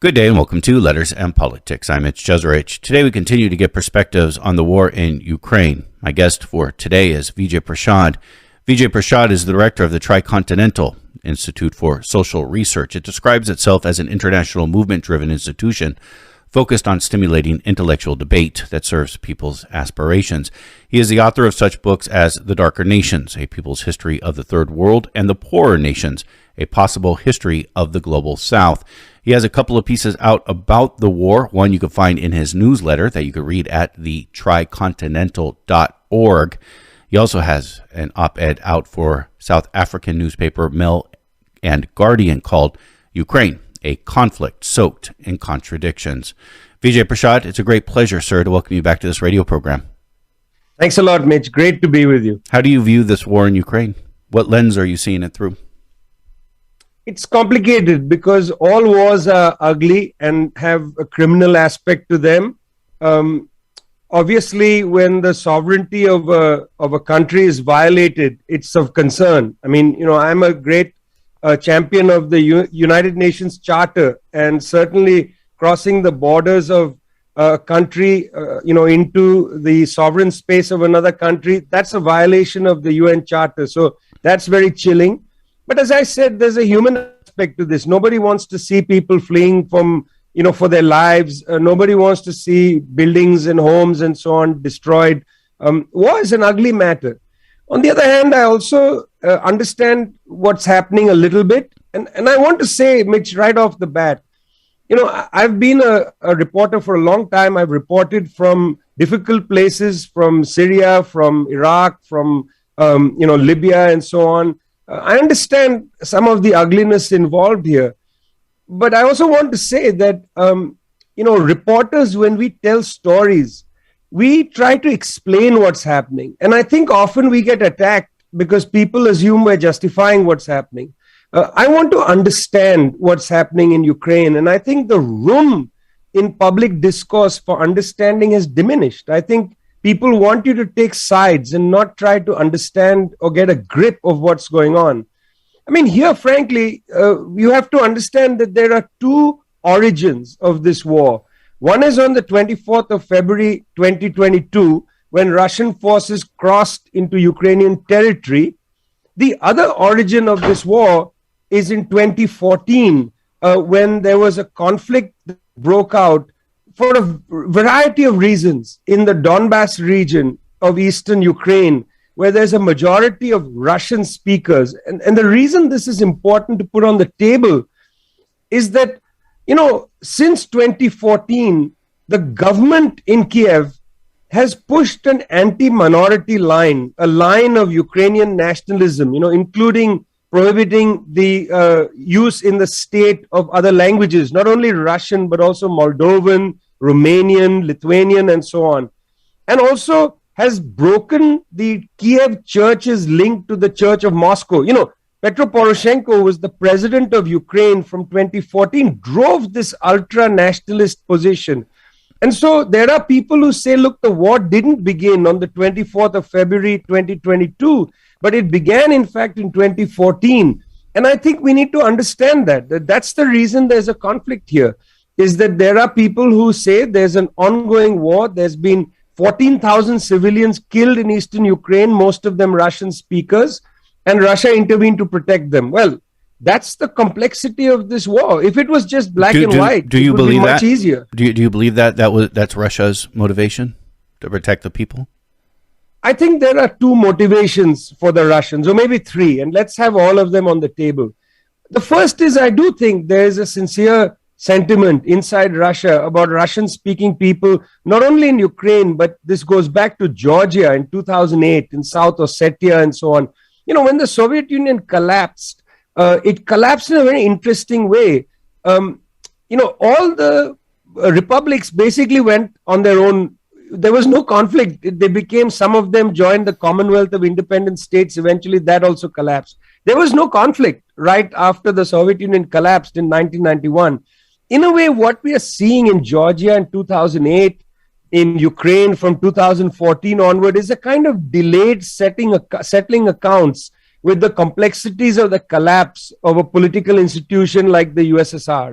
Good day and welcome to Letters and Politics. I'm Mitch Jeserich. Today we continue to get perspectives on the war in Ukraine. My guest for today is Vijay Prashad. Vijay Prashad is the director of the Tricontinental Institute for Social Research. It describes itself as an international movement-driven institution focused on stimulating intellectual debate that serves people's aspirations. He is the author of such books as The Darker Nations, A People's History of the Third World, and The Poorer Nations, A Possible History of the Global South. He has a couple of pieces out about the war. One you can find in his newsletter that you can read at the tricontinental.org. He also has an op-ed out for South African newspaper Mail and Guardian called Ukraine, a Conflict Soaked in Contradictions. Vijay Prashad, it's a great pleasure, sir, to welcome you back to this radio program. Thanks a lot, Mitch. Great to be with you. How do you view this war in Ukraine? What lens are you seeing it through? It's complicated because all wars are ugly and have a criminal aspect to them. Obviously, when the sovereignty of a country is violated, it's of concern. I mean, I'm a great champion of the United Nations Charter, and certainly crossing the borders of a country, into the sovereign space of another country, that's a violation of the UN Charter. So that's very chilling. But as I said, there's a human aspect to this. Nobody wants to see people fleeing from, for their lives. Nobody wants to see buildings and homes and so on destroyed. War is an ugly matter. On the other hand, I also understand what's happening a little bit. And I want to say, Mitch, right off the bat, I've been a reporter for a long time. I've reported from difficult places, from Syria, from Iraq, from, Libya and so on. I understand some of the ugliness involved here, but I also want to say that, reporters, when we tell stories, we try to explain what's happening. And I think often we get attacked because people assume we're justifying what's happening. I want to understand what's happening in Ukraine. And I think the room in public discourse for understanding has diminished. I think people want you to take sides and not try to understand or get a grip of what's going on. I mean, here, frankly, you have to understand that there are two origins of this war. One is on the 24th of February, 2022, when Russian forces crossed into Ukrainian territory. The other origin of this war is in 2014, when there was a conflict that broke out for a variety of reasons in the Donbass region of eastern Ukraine, where there's a majority of Russian speakers. And the reason this is important to put on the table is that, since 2014, the government in Kiev has pushed an anti-minority line, a line of Ukrainian nationalism, including prohibiting the use in the state of other languages, not only Russian, but also Moldovan, Romanian, Lithuanian, and so on. And also has broken the Kiev church's link to the Church of Moscow. Petro Poroshenko was the president of Ukraine from 2014, drove this ultra-nationalist position. And so there are people who say, look, the war didn't begin on the 24th of February, 2022, but it began, in fact, in 2014. And I think we need to understand that. That's the reason there's a conflict here, is that there are people who say there's an ongoing war. There's been 14,000 civilians killed in eastern Ukraine, most of them Russian speakers, and Russia intervened to protect them. Well, that's the complexity of this war. If it was just black and white, do you it would believe be much that? easier. Do you believe that's Russia's motivation to protect the people? I think there are two motivations for the Russians, or maybe three, and let's have all of them on the table. The first is, I do think there is a sincere sentiment inside Russia about Russian-speaking people, not only in Ukraine, but this goes back to Georgia in 2008, in South Ossetia and so on. When the Soviet Union collapsed, it collapsed in a very interesting way. All the republics basically went on their own. There was no conflict. They became, some of them joined the Commonwealth of Independent States. Eventually, that also collapsed. There was no conflict right after the Soviet Union collapsed in 1991. In a way, what we are seeing in Georgia in 2008, in Ukraine from 2014 onward, is a kind of delayed settling accounts with the complexities of the collapse of a political institution like the USSR.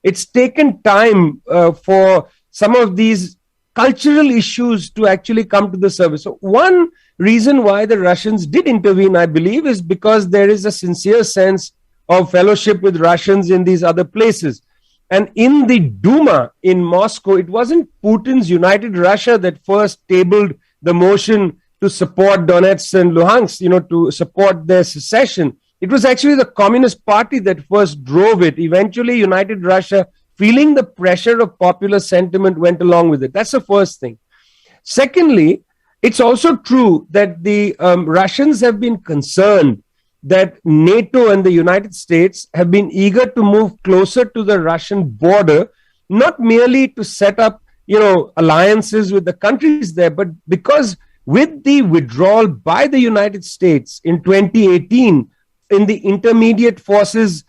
It's taken time for some of these cultural issues to actually come to the surface. So one reason why the Russians did intervene, I believe, is because there is a sincere sense of fellowship with Russians in these other places. And in the Duma in Moscow, it wasn't Putin's United Russia that first tabled the motion to support Donetsk and Luhansk, to support their secession. It was actually the Communist Party that first drove it. Eventually, United Russia, feeling the pressure of popular sentiment, went along with it. That's the first thing. Secondly, it's also true that the Russians have been concerned that NATO and the United States have been eager to move closer to the Russian border, not merely to set up, alliances with the countries there, but because with the withdrawal by the United States in 2018 in the Intermediate Forces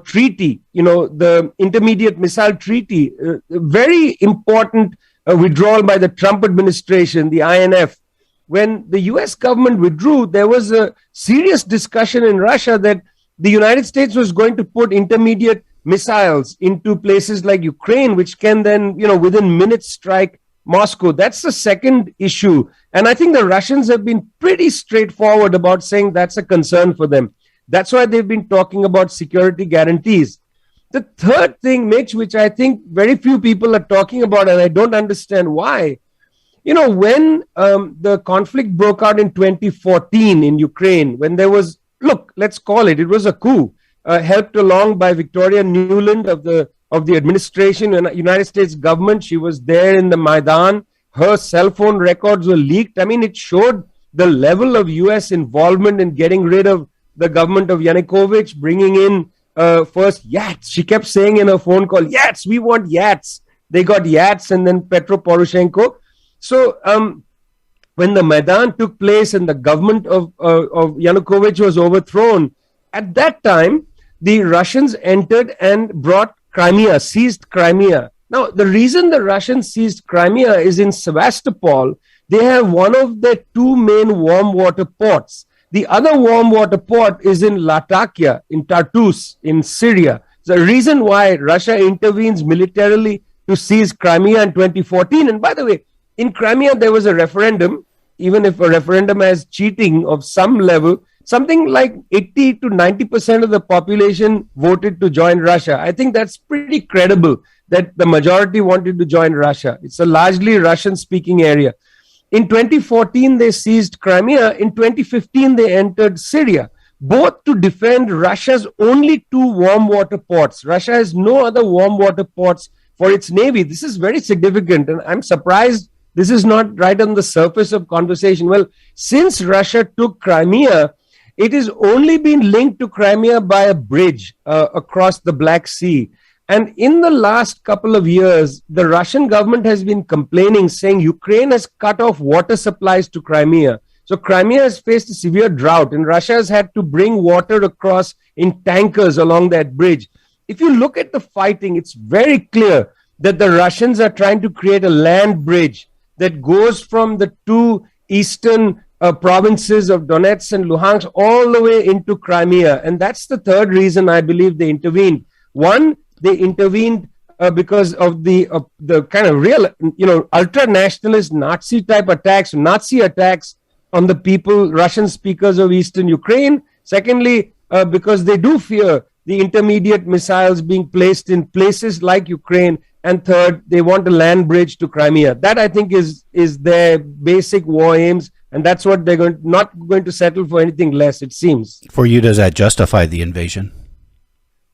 Treaty, the Intermediate Missile Treaty, very important withdrawal by the Trump administration, the INF. When the US government withdrew, there was a serious discussion in Russia that the United States was going to put intermediate missiles into places like Ukraine, which can then, within minutes strike Moscow. That's the second issue. And I think the Russians have been pretty straightforward about saying that's a concern for them. That's why they've been talking about security guarantees. The third thing, Mitch, which I think very few people are talking about, and I don't understand why, when the conflict broke out in 2014 in Ukraine, when there was, let's call it was a coup, helped along by Victoria Nuland of the administration and United States government. She was there in the Maidan. Her cell phone records were leaked. I mean, it showed the level of US involvement in getting rid of the government of Yanukovych, bringing in first yachts. She kept saying in her phone call, yachts, we want yachts. They got yachts, and then Petro Poroshenko. So when the Maidan took place and the government of Yanukovych was overthrown, at that time, the Russians entered and brought Crimea, seized Crimea. Now, the reason the Russians seized Crimea is in Sevastopol, they have one of the two main warm water ports. The other warm water port is in Latakia, in Tartus, in Syria. The reason why Russia intervenes militarily to seize Crimea in 2014, and by the way, in Crimea, there was a referendum, even if a referendum has cheating of some level, something like 80 to 90% of the population voted to join Russia. I think that's pretty credible that the majority wanted to join Russia. It's a largely Russian-speaking area. In 2014, they seized Crimea. In 2015, they entered Syria, both to defend Russia's only two warm water ports. Russia has no other warm water ports for its navy. This is very significant, and I'm surprised this is not right on the surface of conversation. Well, since Russia took Crimea, it has only been linked to Crimea by a bridge across the Black Sea. And in the last couple of years, the Russian government has been complaining, saying Ukraine has cut off water supplies to Crimea. So Crimea has faced a severe drought, and Russia has had to bring water across in tankers along that bridge. If you look at the fighting, it's very clear that the Russians are trying to create a land bridge that goes from the two eastern provinces of Donetsk and Luhansk all the way into Crimea. And that's the third reason I believe they intervened. One, they intervened because of the kind of real, ultra-nationalist Nazi-type attacks, Nazi attacks on the people, Russian speakers of Eastern Ukraine. Secondly, because they do fear the intermediate missiles being placed in places like Ukraine. And third, they want a land bridge to Crimea. That, I think, is their basic war aims. And that's what they're not going to settle for anything less, it seems. For you, does that justify the invasion?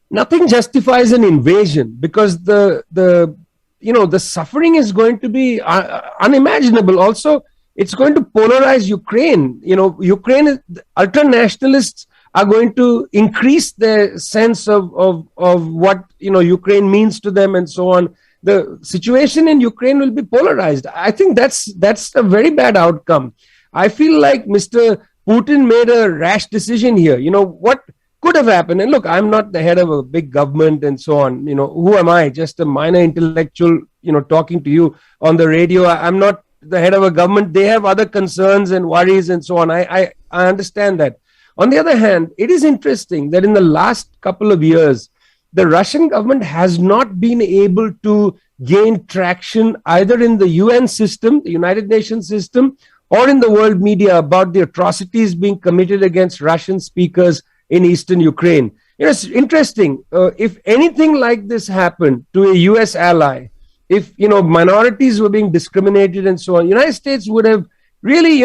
Nothing justifies an invasion because the suffering is going to be unimaginable. Also, it's going to polarize Ukraine. Ukraine, ultra-nationalists are going to increase their sense of what, Ukraine means to them and so on. The situation in Ukraine will be polarized. I think that's a very bad outcome. I feel like Mr. Putin made a rash decision here. What could have happened? And look, I'm not the head of a big government and so on. Who am I? Just a minor intellectual, talking to you on the radio. I'm not the head of a government. They have other concerns and worries and so on. I understand that. On the other hand, it is interesting that in the last couple of years, the Russian government has not been able to gain traction either in the UN system, the United Nations system, or in the world media about the atrocities being committed against Russian speakers in eastern Ukraine. It's interesting. If anything like this happened to a US ally, if minorities were being discriminated and so on, United States would have really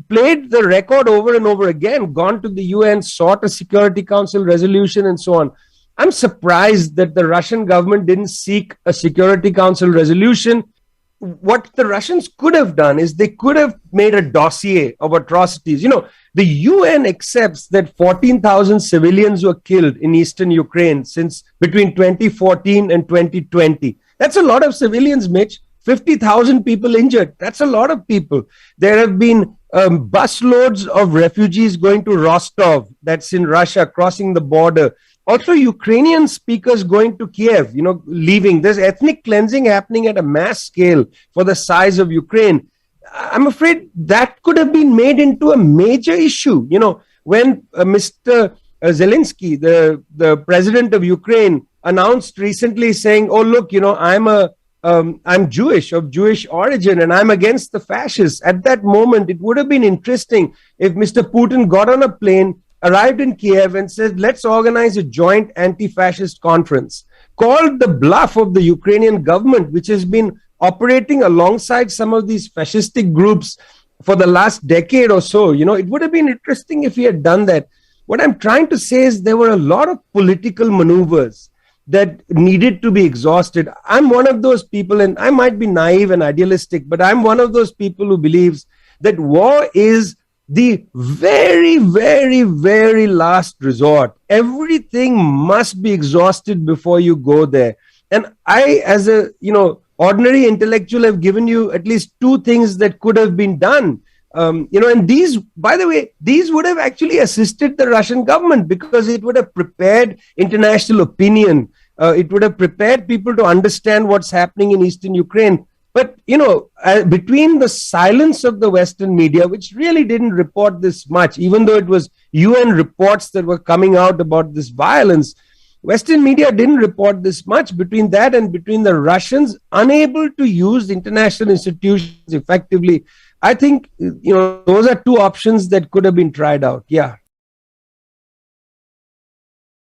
played the record over and over again, gone to the UN, sought a Security Council resolution and so on. I'm surprised that the Russian government didn't seek a Security Council resolution. What the Russians could have done is they could have made a dossier of atrocities. The UN accepts that 14,000 civilians were killed in eastern Ukraine since between 2014 and 2020. That's a lot of civilians, Mitch. 50,000 people injured. That's a lot of people. There have been busloads of refugees going to Rostov, that's in Russia, crossing the border. Also, Ukrainian speakers going to Kiev, leaving. There's ethnic cleansing happening at a mass scale for the size of Ukraine. I'm afraid that could have been made into a major issue. When Mr. Zelensky, the president of Ukraine, announced recently saying, "Oh, look, I'm Jewish, of Jewish origin, and I'm against the fascists." At that moment, it would have been interesting if Mr. Putin got on a plane, arrived in Kiev, and said, "Let's organize a joint anti-fascist conference," called the bluff of the Ukrainian government, which has been operating alongside some of these fascistic groups for the last decade or so. It would have been interesting if he had done that. What I'm trying to say is there were a lot of political maneuvers that needed to be exhausted. I'm one of those people, and I might be naive and idealistic, but I'm one of those people who believes that war is the very, very, very last resort. Everything must be exhausted before you go there. And I, as a, ordinary intellectual, have given you at least two things that could have been done. And these, by the way, these would have actually assisted the Russian government because it would have prepared international opinion. It would have prepared people to understand what's happening in eastern Ukraine. But, between the silence of the Western media, which really didn't report this much, even though it was UN reports that were coming out about this violence, Western media didn't report this much. Between that and between the Russians unable to use international institutions effectively, I think, those are two options that could have been tried out. Yeah.